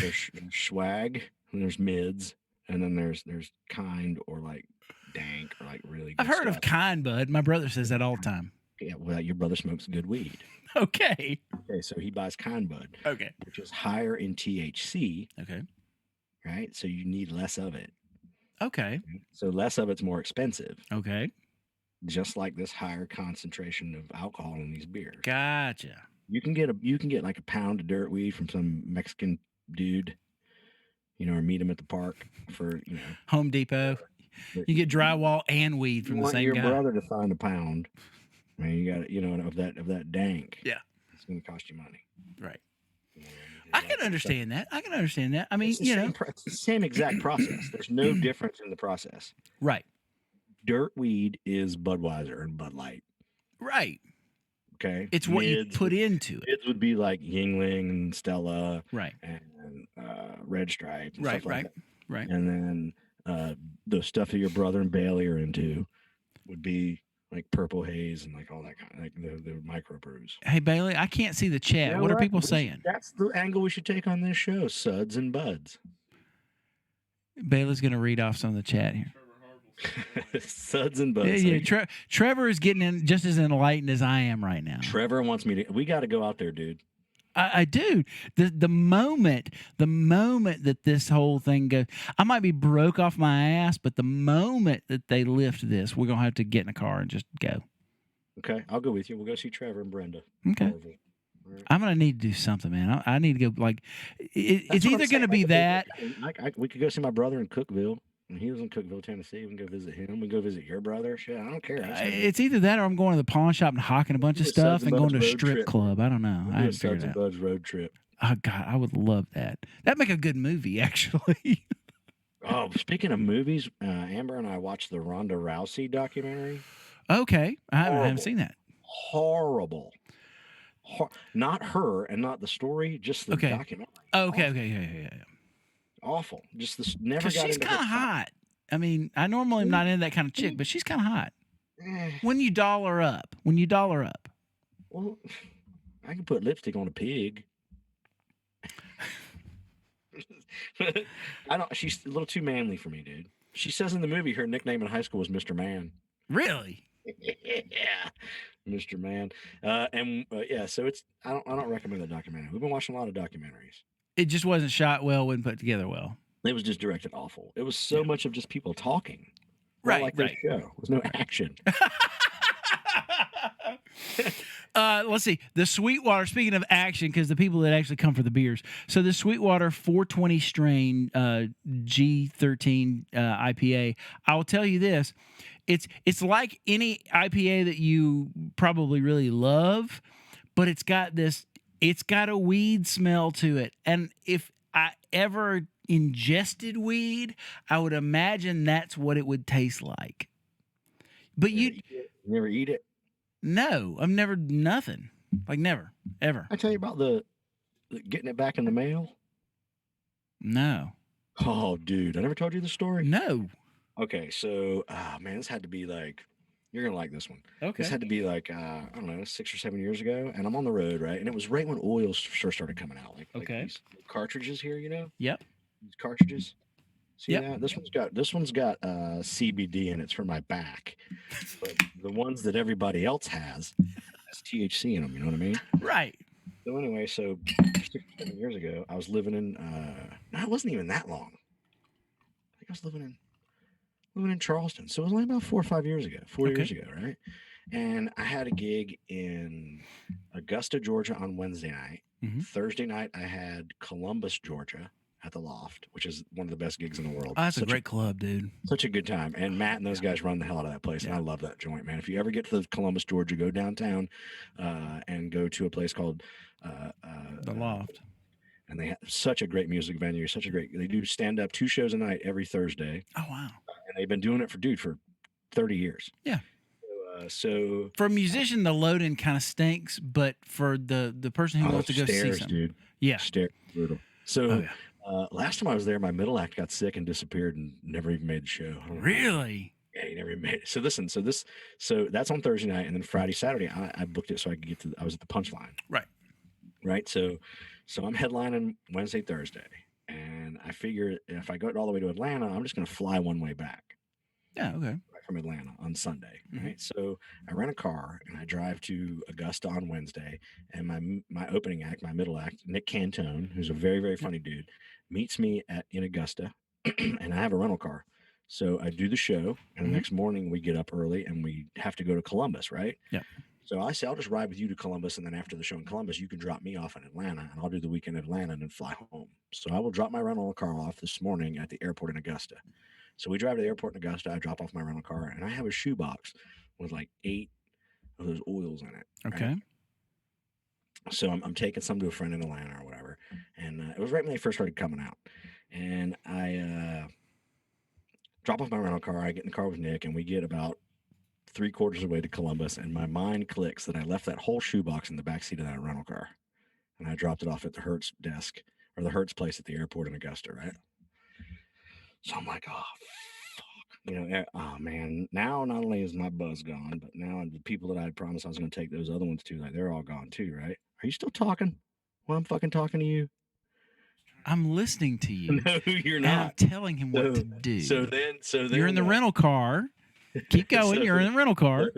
swag, and there's mids, and then there's kind or like dank or like really good I've heard stuff. of kind bud. My brother says that all the time. Yeah, well, your brother smokes good weed. Okay, so he buys kind bud. Okay. Which is higher in THC. Okay. Right? So you need less of it. Okay. So less of it's more expensive. Okay. Just like this higher concentration of alcohol in these beers. Gotcha. You can get like a pound of dirt weed from some Mexican dude, or meet him at the park for, Home Depot. You get drywall and weed from the same your guy. Your brother to find a pound. I mean, you got of that dank. Yeah. It's going to cost you money. Right. I can understand that. I mean, it's the same exact process. There's no difference in the process. Right. Dirt weed is Budweiser and Bud Light. Right. Okay. It's what you put into it. It would be like Yingling and Stella. Right. And Red Stripe. And right. Stuff like that. Right. And then the stuff that your brother and Bailey are into would be like Purple Haze and like all that kind of like the microbrews. Hey Bailey, I can't see the chat. What are people saying? That's the angle we should take on this show. Suds and Buds. Bailey's going to read off some of the chat here. Suds and Buds. Yeah. Trevor is getting in just as enlightened as I am right now. Trevor wants me to. We got to go out there, dude. I do. The moment that this whole thing goes, I might be broke off my ass, but the moment that they lift this, we're gonna have to get in a car and just go. Okay, I'll go with you. We'll go see Trevor and Brenda. Okay. Right. I'm gonna need to do something, man. I need to go. Like, it's either gonna be that. We could go see my brother in Cookeville. And he was in Cookeville, Tennessee. We can go visit him. We can go visit your brother. Shit, I don't care. It's either that or I'm going to the pawn shop and hawking a bunch of stuff and going to a strip club. I don't know. I haven't figured it out. Suds and Buds road trip. Oh, God, I would love that. That'd make a good movie, actually. Oh, speaking of movies, Amber and I watched the Ronda Rousey documentary. Okay. I haven't seen that. Horrible. Not her and not the story, just the documentary. Oh, okay. Yeah. Awful. Just this never got she's kind of hot. I mean, I normally am not into that kind of chick, but she's kind of hot. When you doll her up. Well, I can put lipstick on a pig. She's a little too manly for me, dude. She says in the movie her nickname in high school was Mr. Man. Really? Yeah. Mr. Man. So it's I don't recommend the documentary. We've been watching a lot of documentaries. It just wasn't shot well, wasn't put together well. It was just directed awful. It was so much of just people talking. Right. Like this show. There was no action. Let's see. The Sweetwater, speaking of action, because the people that actually come for the beers. So the Sweetwater 420 strain G13 IPA, I'll tell you this. It's like any IPA that you probably really love, but it's got a weed smell to it. And if I ever ingested weed, I would imagine that's what it would taste like. But you never eat it? No, I've never, nothing. Like never, ever. I tell you about the getting it back in the mail? No. Oh, dude, I never told you the story? No. Okay, so, man, this had to be like, you're going to like this one. Okay. This had to be like, I don't know, 6 or 7 years ago, and I'm on the road, right? And it was right when oils first started coming out. Like these cartridges here, Yep. These cartridges. See Yep. that? This one's got CBD in it for my back. But the ones that everybody else has THC in them, you know what I mean? Right. So anyway, 6 or 7 years ago, I was living in no, it wasn't even that long. I think I was living in Charleston. So it was only about 4 or 5 years ago, 4 years ago, right? And I had a gig in Augusta, Georgia on Wednesday night. Mhm. Thursday night, I had Columbus, Georgia at the Loft, which is one of the best gigs in the world. Oh, that's a great club, dude. Such a good time. And Matt and those guys run the hell out of that place. And I love that joint, man. If you ever get to Columbus, Georgia, go downtown and go to a place called The Loft. and they have such a great music venue. They do stand up 2 shows a night every Thursday. Oh, wow. And they've been doing it for 30 years. Yeah. So For a musician, the load in kind of stinks, but for the person who wants to go see something. Dude. Yeah. Stairs, brutal. So last time I was there, my middle act got sick and disappeared and never even made the show. Really? Yeah, he never even made it. So listen, so that's on Thursday night, and then Friday, Saturday, I booked it so I could get I was at the Punchline. Right. So I'm headlining Wednesday, Thursday, and I figure if I go all the way to Atlanta, I'm just going to fly one way back. Yeah. Okay. Right from Atlanta on Sunday. Right. So I rent a ar and I drive to Augusta on Wednesday, and my opening act, my middle act, Nick Cantone, who's a very, very funny dude, meets me in Augusta, and I have a rental car. So I do the show, and the next morning we get up early and we have to go to Columbus, right? Yeah. So I say, I'll just ride with you to Columbus, and then after the show in Columbus, you can drop me off in Atlanta, and I'll do the weekend in Atlanta and then fly home. So I will drop my rental car off this morning at the airport in Augusta. So we drive to the airport in Augusta. I drop off my rental car, and I have a shoebox with like 8 of those oils in it. Okay. Right? So I'm taking some to a friend in Atlanta or whatever. And it was right when they first started coming out. And I drop off my rental car. I get in the car with Nick, and we get about 3/4 of the way to Columbus, and my mind clicks that I left that whole shoebox in the backseat of that rental car. And I dropped it off at the Hertz desk, or the Hertz place at the airport in Augusta, right? So I'm like, oh, fuck. Oh, man. Now not only is my buzz gone, but now the people that I had promised I was going to take those other ones to, like, they're all gone too, right? Are you still talking while I'm fucking talking to you? I'm listening to you. No, you're and not. I'm telling him what to do. So then you're in the rental car. Keep going. You're in the rental car.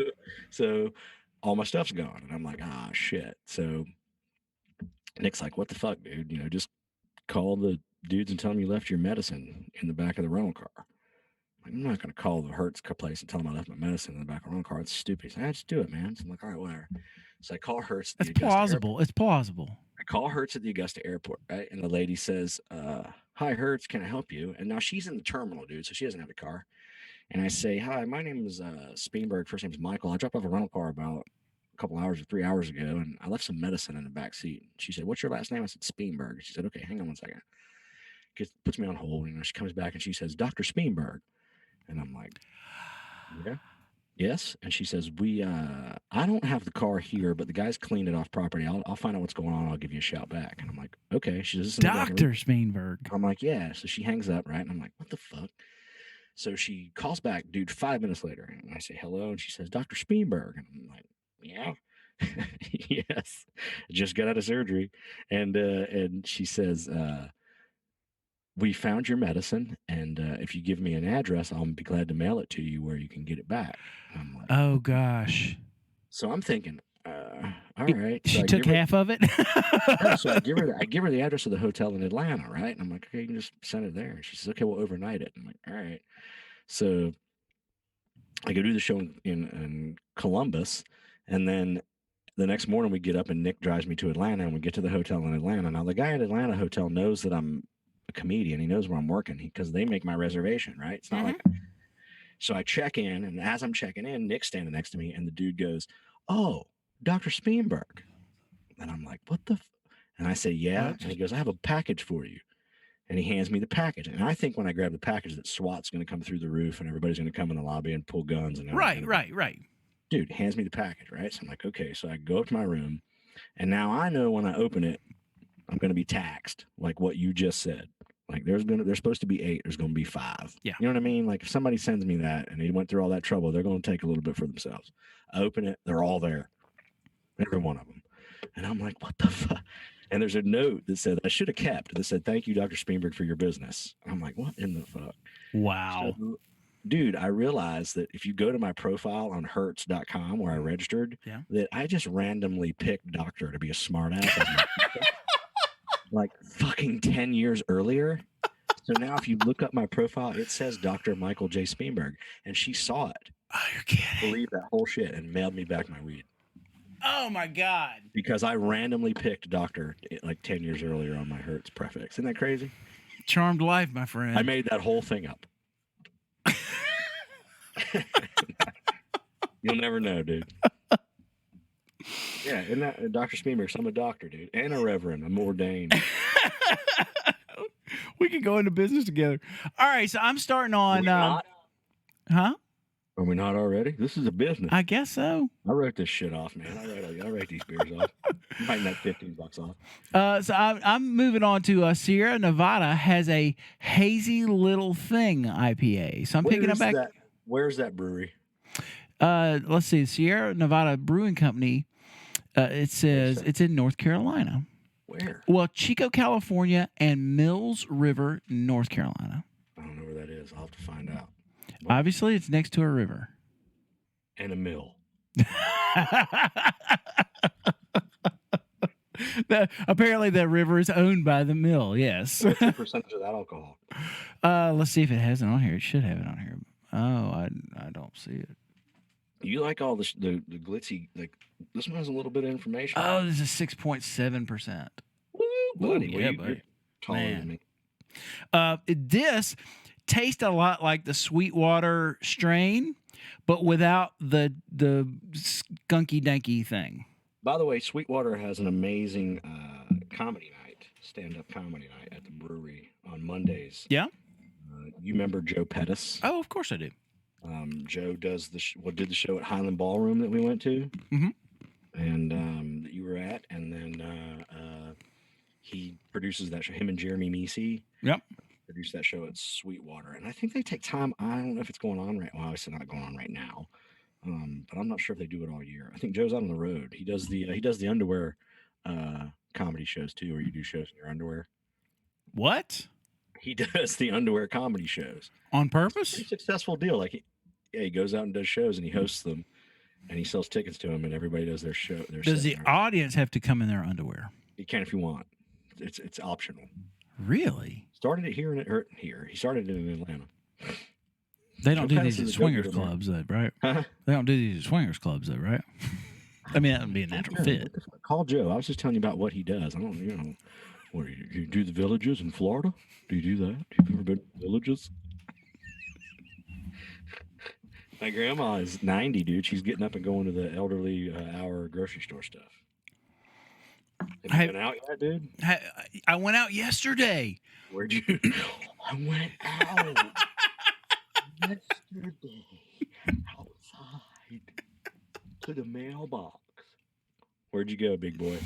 So all my stuff's gone, and I'm like, shit. So Nick's like, what the fuck, dude? Just call the dudes and tell them you left your medicine in the back of the rental car. I'm not going to call the Hertz place and tell them I left my medicine in the back of the rental car. It's stupid. He said, just do it, man. So I'm like, all right, whatever. So I call Hertz. It's plausible. It's plausible. I call Hertz at the Augusta airport, right? And the lady says, hi, Hertz, can I help you? And now she's in the terminal, dude, so she doesn't have a car. And I say, hi, my name is Speenberg. First name is Michael. I dropped off a rental car about a couple hours or 3 hours ago, and I left some medicine in the back seat. She said, what's your last name? I said, Speenberg. She said, okay, hang on one second. Puts me on hold. She comes back and she says, Dr. Speenberg. And I'm like, yeah. Yes. And she says, I don't have the car here, but the guys cleaned it off property. I'll find out what's going on. I'll give you a shout back. And I'm like, okay. She says, Dr. Speenberg. I'm like, yeah. So she hangs up, right? And I'm like, what the fuck? So she calls back, dude, 5 minutes later. And I say, hello. And she says, Dr. Speenberg. And I'm like, yeah. Yes. Just got out of surgery. And she says, we found your medicine, and if you give me an address, I'll be glad to mail it to you where you can get it back. I'm like, oh gosh. So I'm thinking, all right. She So took half of it. So I give her the address of the hotel in Atlanta, right? And I'm like, okay, you can just send it there. And she says, okay, we'll overnight it. I'm like, all right. So I go do the show in Columbus, and then the next morning we get up and Nick drives me to Atlanta, and we get to the hotel in Atlanta. Now the guy at Atlanta hotel knows that I'm a comedian. He knows where I'm working because they make my reservation, right? It's not like. So I check in, and as I'm checking in, Nick's standing next to me, and the dude goes, oh, Dr. Speenberg. And I'm like, what the? And I say, yeah. And he goes, I have a package for you. And he hands me the package. And I think when I grab the package that SWAT's going to come through the roof and everybody's going to come in the lobby and pull guns. And Right. Dude hands me the package, right? So I'm like, okay. So I go up to my room, and now I know when I open it, I'm going to be taxed, like what you just said. Like there's supposed to be 8, there's going to be 5. Yeah. You know what I mean? Like if somebody sends me that and they went through all that trouble, they're going to take a little bit for themselves. I open it, they're all there. Every one of them. And I'm like, what the fuck? And there's a note that said, I should have kept, that said, thank you, Dr. Speenberg, for your business. I'm like, what in the fuck? Wow. So, dude, I realized that if you go to my profile on Hertz.com where I registered, that I just randomly picked doctor to be a smart ass. Like fucking 10 years earlier. So now if you look up my profile, it says Dr. Michael J. Speenberg, and she saw it. Oh, you're kidding. Believe that whole shit and mailed me back my weed. Oh my God. Because I randomly picked Doctor like 10 years earlier on my Hertz prefix. Isn't that crazy? Charmed life, my friend. I made that whole thing up. You'll never know, dude. Yeah, and that Dr. Smeeberg, I'm a doctor, dude, and a reverend. I'm ordained. We could go into business together. All right, so I'm starting on. Huh? Are we not already? This is a business. I guess so. I wrote this shit off, man. I write these beers off. I'm writing that $15 off. So I'm moving on to Sierra Nevada has a hazy little thing IPA. So I'm picking up back. Where's that brewery? Let's see, Sierra Nevada Brewing Company. It says it's in North Carolina. Where? Well, Chico, California, and Mills River, North Carolina. I don't know where that is. I'll have to find out. Obviously, it's next to a river. And a mill. Apparently, the river is owned by the mill. Yes. What's the percentage of that alcohol? Let's see if it has it on here. It should have it on here. Oh, I don't see it. You like all the glitzy, like this one has a little bit of information. Oh, this is 6.7%. Woo, buddy. Yeah, You're buddy. taller than me. This tastes a lot like the Sweetwater strain, but without the skunky danky thing. By the way, Sweetwater has an amazing comedy night, stand-up comedy night at the brewery on Mondays. Yeah. You remember Joe Pettis? Oh, of course I do. Joe does did the show at Highland Ballroom that we went to, and that you were at, and then he produces that show. Him and Jeremy Meesey. Yep. Produce that show at Sweetwater, and I think they take time. I don't know if it's going on right. Well, obviously not going on right now, but I'm not sure if they do it all year. I think Joe's out on the road. He does the underwear comedy shows too, where you do shows in your underwear. What? He does the underwear comedy shows On purpose? It's a successful deal. Like he goes out and does shows, and he hosts them, and he sells tickets to them, and everybody does their show. Does the audience have to come in their underwear? You can if you want. It's optional. Really? Started it here here. He started it in Atlanta. They don't do these at swingers clubs, though, right? Huh? They don't do these at swingers clubs, though, right? I mean, that would be a natural fit. Call Joe. I was just telling you about what he does. I don't, what do you do the villages in Florida? Do you do that? Have you ever been to villages? My grandma is 90, dude. She's getting up and going to the elderly hour grocery store stuff. Have you been out yet, dude? I went out yesterday. Where'd you? I went out yesterday outside to the mailbox. Where'd you go, big boy?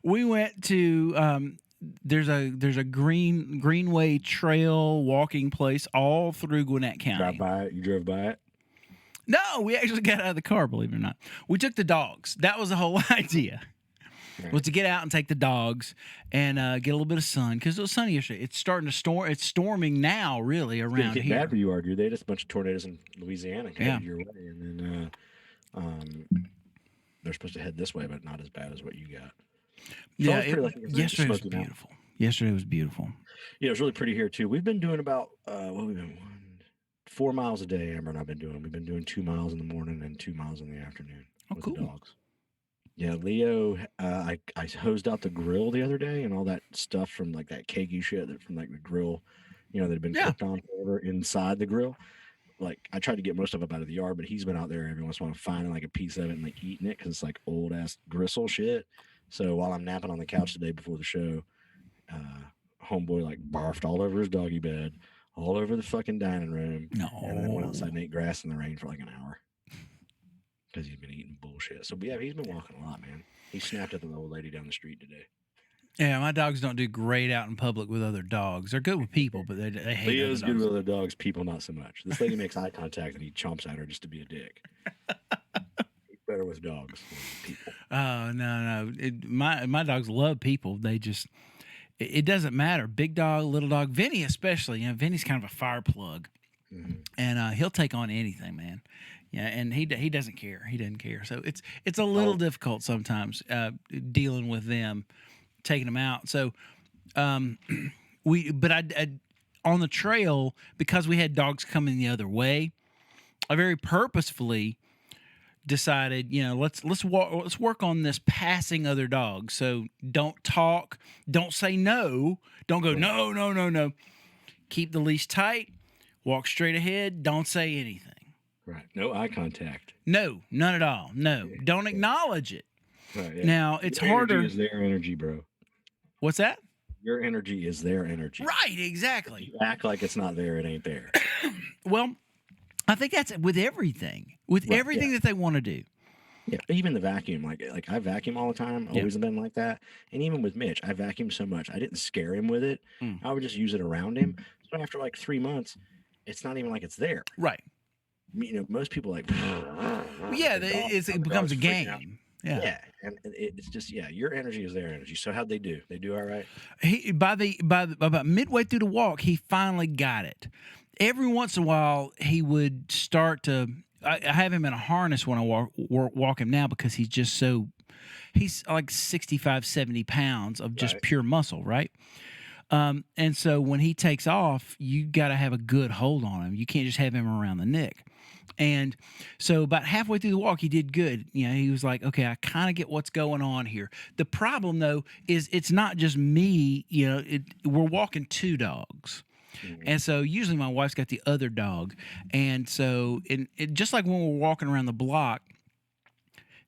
We went to there's a greenway trail walking place all through Gwinnett County. Drive by it? You drove by it? No, we actually got out of the car, believe it or not. We took the dogs. That was the whole idea. Right. Was to get out and take the dogs and get a little bit of sun because it was sunny yesterday. It's starting to storm. It's storming now, really, around It's here. bad where you are, dude. They had a bunch of tornadoes in Louisiana headed your way, and then they're supposed to head this way, but not as bad as what you got. Yeah, yesterday was beautiful. Yesterday was beautiful. Yeah, it was really pretty here too. We've been doing about 4 miles a day. Amber and I've been doing. We've been doing 2 miles in the morning and 2 miles in the afternoon with the dogs. Yeah, Leo, I hosed out the grill the other day and all that stuff from like that keggy shit that from like the grill, that had been cooked on forever inside the grill. Like I tried to get most of it out of the yard, but he's been out there every once in a while finding like a piece of it and like eating it because it's like old ass gristle shit. So while I'm napping on the couch today before the show, homeboy like barfed all over his doggy bed, all over the fucking dining room, and then went outside and ate grass in the rain for like an hour. Because he's been eating bullshit. So, yeah, he's been walking a lot, man. He snapped at the old lady down the street today. Yeah, my dogs don't do great out in public with other dogs. They're good with people, but they hate Leo's other dogs. good with other dogs, people not so much. This lady makes eye contact and he chomps at her just to be a dick. He's better with dogs than people. Oh, no. My dogs love people. They just, it doesn't matter. Big dog, little dog. Vinny especially. Vinny's kind of a fire plug. Mm-hmm. And he'll take on anything, man. Yeah, and he doesn't care. He doesn't care. So it's a little difficult sometimes dealing with them, taking them out. So I on the trail, because we had dogs coming the other way, I very purposefully decided, let's work on this passing other dogs. So don't talk, don't say no, don't go no, no, no, no. Keep the leash tight, walk straight ahead, don't say anything. Right. No eye contact. No, none at all. No, don't acknowledge it. Right, yeah. Now it's Your harder. Energy is their energy, bro. What's that? Your energy is their energy. Right, exactly. You act like it's not there, it ain't there. Well, I think that's with everything, that they want to do. Yeah, even the vacuum, like I vacuum all the time. Always been like that. And even with Mitch, I vacuum so much. I didn't scare him with it. I would just use it around him. So after like 3 months, it's not even like it's there. Right. Most people like. Yeah, it becomes a game. Yeah, and it's just your energy is their energy. So how'd they do? They do all right. About midway through the walk, he finally got it. Every once in a while, he would start to. I have him in a harness when I walk him now because he's like 65, 70 pounds of just pure muscle, right? And so when he takes off, you got to have a good hold on him. You can't just have him around the neck. And so about halfway through the walk, he did good. He was like, okay, I kind of get what's going on here. The problem, though, is it's not just me. We're walking two dogs. Mm-hmm. And so usually my wife's got the other dog. And so just like when we're walking around the block,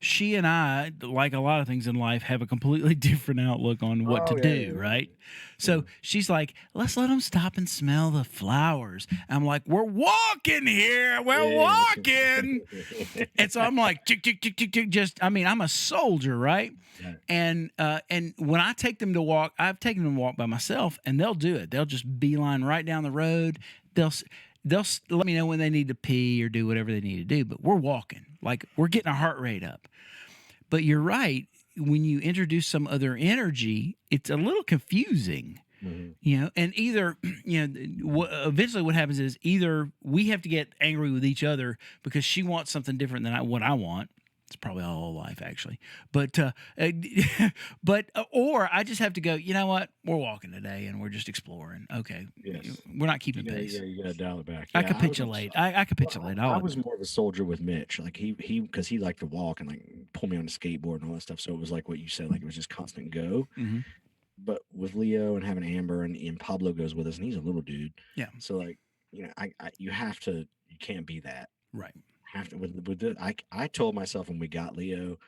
she and I, like a lot of things in life, have a completely different outlook on what to do, right? So she's like, let's let them stop and smell the flowers. I'm like, we're walking here. We're walking. And so I'm like, tick, tick, tick, tick, tick. I'm a soldier, right? And when I take them to walk, I've taken them to walk by myself, and they'll do it. They'll just beeline right down the road. They'll let me know when they need to pee or do whatever they need to do, but we're walking. Like, we're getting our heart rate up. But you're right. When you introduce some other energy, it's a little confusing, and either, eventually what happens is either we have to get angry with each other because she wants something different than what I want. It's probably all life, actually. But or I just have to go, you know what? We're walking today and we're just exploring. Okay. Yes. We're not keeping pace. Yeah, you got to dial it back. I capitulate. I capitulate. I was more of a soldier with Mitch. Like because he liked to walk and like pull me on the skateboard and all that stuff. So it was like what you said, like it was just constant go. Mm-hmm. But with Leo and having Amber and Pablo goes with us, and he's a little dude. Yeah. So like, you can't be that. Right. I told myself when we got Leo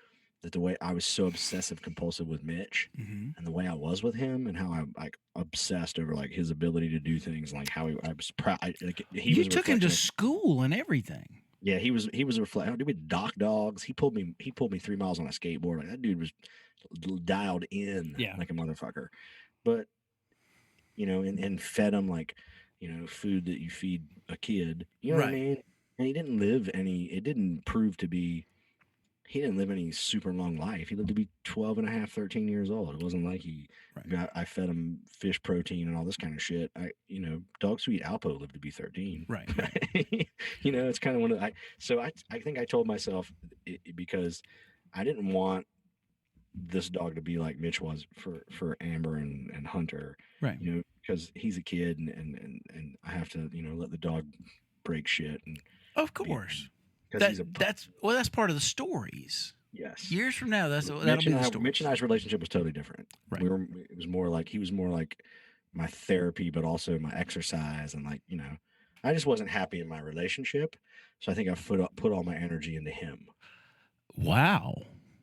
that the way I was so obsessive compulsive with Mitch and the way I was with him and how I like obsessed over like his ability to do things, like how I was proud. You took him to school and everything. Yeah, he was a reflection. We dock dogs. He pulled me 3 miles on a skateboard. Like, that dude was dialed in like a motherfucker. But and fed him like food that you feed a kid. You know what I mean? And he didn't live he didn't live any super long life. He lived to be 12 and a half, 13 years old. It wasn't like I fed him fish protein and all this kind of shit. Dogs who eat Alpo live to be 13. Right. It's kind of one of I think I told myself because I didn't want this dog to be like Mitch was for Amber and Hunter. Right. Because he's a kid and I have to, let the dog break shit. And of course. That's part of the stories. Yes. Years from now, that'll be the story. Mitch and I's relationship was totally different. Right. He was more like my therapy, but also my exercise. And like, I just wasn't happy in my relationship. So I think I put all my energy into him. Wow.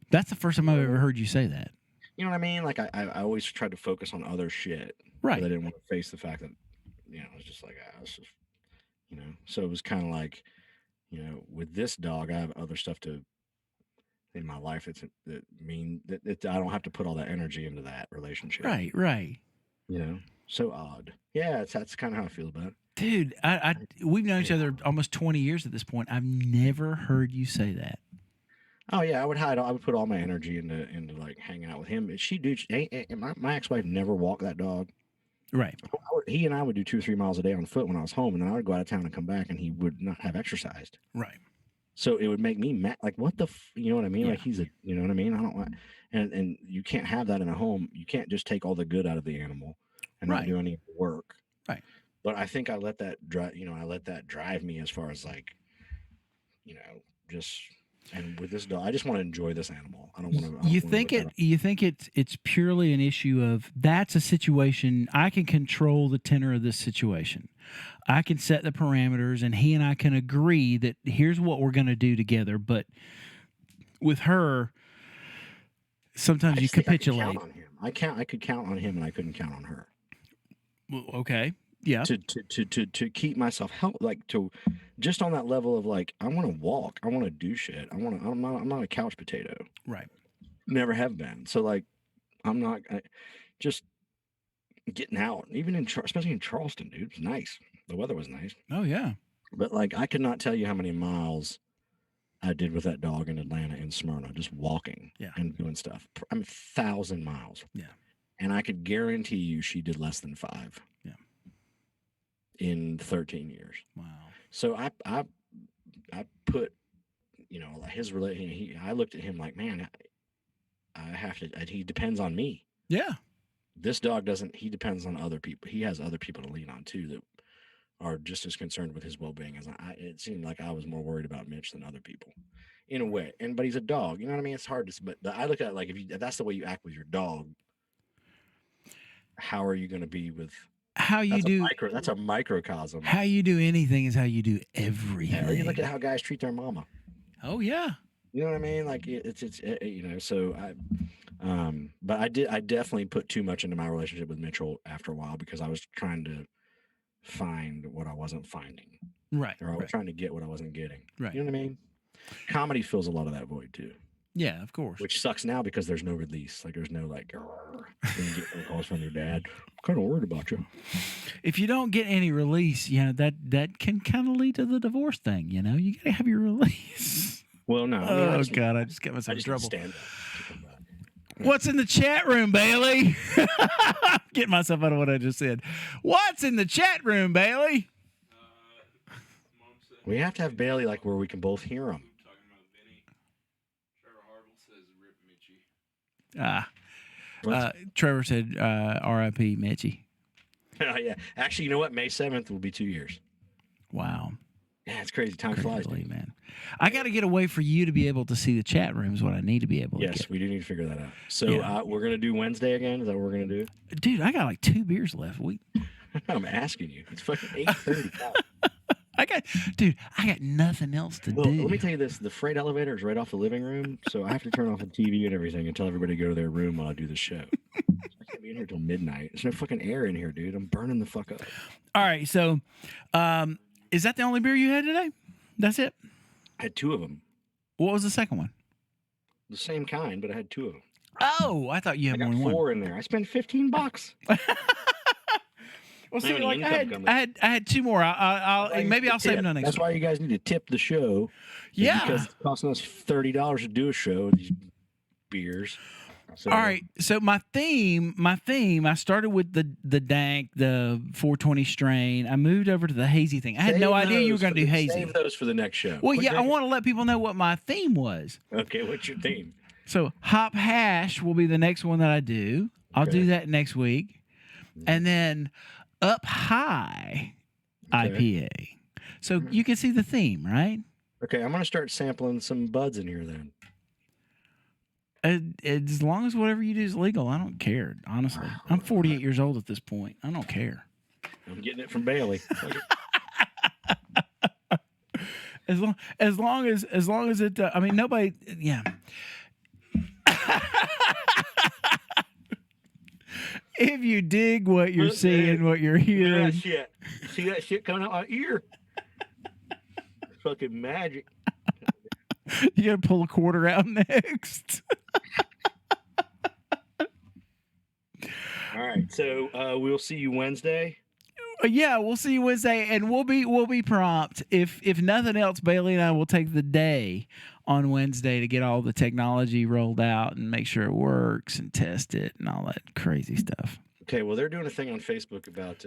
That's the first time I've ever heard you say that. You know what I mean? Like I always tried to focus on other shit. Right. But I didn't want to face the fact that, it was just like, so it was kind of like, with this dog, I have other stuff in my life that I don't have to put all that energy into that relationship. Right. So odd. Yeah, that's kind of how I feel about it. Dude, we've known each other almost 20 years at this point. I've never heard you say that. Oh yeah, I would put all my energy into like hanging out with him. My ex-wife never walked that dog. Right. He and I would do 2 or 3 miles a day on foot when I was home, and then I would go out of town and come back, and he would not have exercised. Right. So it would make me mad. Like, what the, you know what I mean? Yeah. Like you know what I mean? I don't want, and you can't have that in a home. You can't just take all the good out of the animal and not do any work. Right. But I think I let that drive. I let that drive me as far as like, just and with this dog, I just want to enjoy this animal. I don't want to. You think it's purely an issue of that's a situation I can control the tenor of this situation. I can set the parameters, and he and I can agree that here's what we're going to do together. But with her, sometimes you capitulate. I could count on him, and I couldn't count on her. Well, okay. Yeah. To keep myself to just on that level of like, I want to walk, I want to do shit. I'm not a couch potato. Right. Never have been. So like, just getting out, even especially in Charleston, dude. It's nice. The weather was nice. Oh yeah. But like, I could not tell you how many miles I did with that dog in Atlanta and Smyrna, just walking and doing stuff. 1,000 miles. Yeah. And I could guarantee you she did less than 5. Yeah. In 13 years. Wow. So I put, his relation. I looked at him like, man, I have to. He depends on me. Yeah. This dog doesn't. He depends on other people. He has other people to lean on too that are just as concerned with his well-being as I. It seemed like I was more worried about Mitch than other people, in a way. But he's a dog. You know what I mean? It's hard to. But I look at it like if that's the way you act with your dog, how are you going to be with? How you do that's a microcosm. How you do anything is how you do everything. Yeah, or you look at how guys treat their mama. Oh yeah. You know what I mean? Like so but I definitely put too much into my relationship with Mitchell after a while because I was trying to find what I wasn't finding. Right. Or I was trying to get what I wasn't getting. Right. You know what I mean? Comedy fills a lot of that void too. Yeah, of course. Which sucks now because there's no release. Like there's no when you get phone calls from your dad. I'm kind of worried about you. If you don't get any release, that can kind of lead to the divorce thing. You gotta have your release. Well, no. I just got myself in trouble. Stand up. What's in the chat room, Bailey? Getting myself out of what I just said. What's in the chat room, Bailey? We have to have Bailey like where we can both hear him. Trevor said R.I.P. Mitchie. Yeah. Actually, you know what? May 7th will be 2 years. Wow. Yeah, it's crazy. Time flies, dude. Man. I got to get a way for you to be able to see the chat rooms. What I need to be able to get. Yes, we do need to figure that out. So we're going to do Wednesday again? Is that what we're going to do? Dude, I got like 2 beers left. I'm asking you. It's fucking 8:35. I got nothing else to do. Let me tell you this. The freight elevator is right off the living room, so I have to turn off the TV and everything and tell everybody to go to their room while I do the show. I can't be in here till midnight. There's no fucking air in here, dude. I'm burning the fuck up. All right, so is that the only beer you had today? That's it? I had 2 of them. What was the second one? The same kind, but I had 2 of them. Oh, I thought you had more than 4 in there. I spent $15. Well, see, like I had 2 more. I'll save them next. That's why you guys need to tip the show. Yeah, because it's costing us $30 to do a show with these beers. So, all right. So my theme. I started with the dank, the 420 strain. I moved over to the hazy thing. I had no idea you were going to do hazy. Save those for the next show. Well, I want to let people know what my theme was. Okay, what's your theme? So hop hash will be the next one that I do. I'll do that next week, and then up high IPA. So you can see the theme, right? Okay, I'm going to start sampling some buds in here then. As long as whatever you do is legal, I don't care, honestly. I'm 48 years old at this point. I don't care. I'm getting it from Bailey. As long as it, I mean, nobody, yeah. If you dig what you're seeing, what you're hearing. See that shit coming out my ear? It's fucking magic. You gotta pull a quarter out next. All right, so we'll see you Wednesday. Yeah, we'll see you Wednesday, and we'll be prompt. If nothing else, Bailey and I will take the day on Wednesday to get all the technology rolled out and make sure it works and test it and all that crazy stuff. Okay, well, they're doing a thing on Facebook about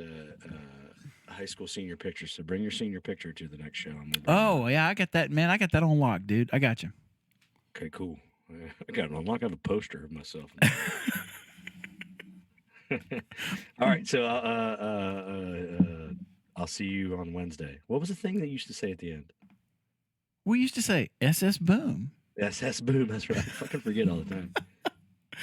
high school senior pictures, so bring your senior picture to the next show. Oh, yeah, I got that, man. I got that on lock, dude. I got you. Okay, cool. I got it on lock. I have a poster of myself. All right, so I'll see you on Wednesday. What was the thing that you used to say at the end? We used to say SS Boom. SS Boom. That's right. I fucking forget all the time.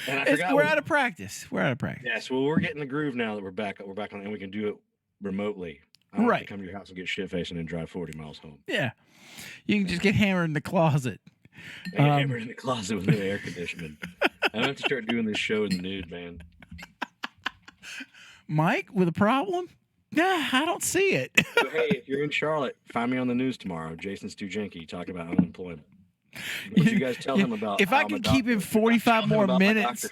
And I We're forgot. out of practice. We're out of practice. Yes, well, we're getting the groove now that we're back on, and we can do it remotely. I don't have to come to your house and get shit faced and then drive 40 miles home. Yeah. You can just get hammered in the closet. Get hammered in the closet with no air conditioning. I have to start doing this show in the nude, man. Mike with a problem? Nah, I don't see it. So, hey, if you're in Charlotte, find me on the news tomorrow. Jason Stujenki talking about unemployment. What you guys tell him about? If I could keep him 45 more minutes,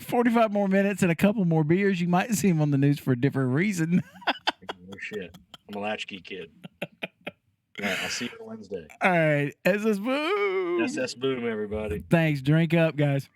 45 more minutes and a couple more beers, you might see him on the news for a different reason. Oh, shit. I'm a latchkey kid. All right, I'll see you on Wednesday. All right. SS Boom. SS Boom, everybody. Thanks. Drink up, guys.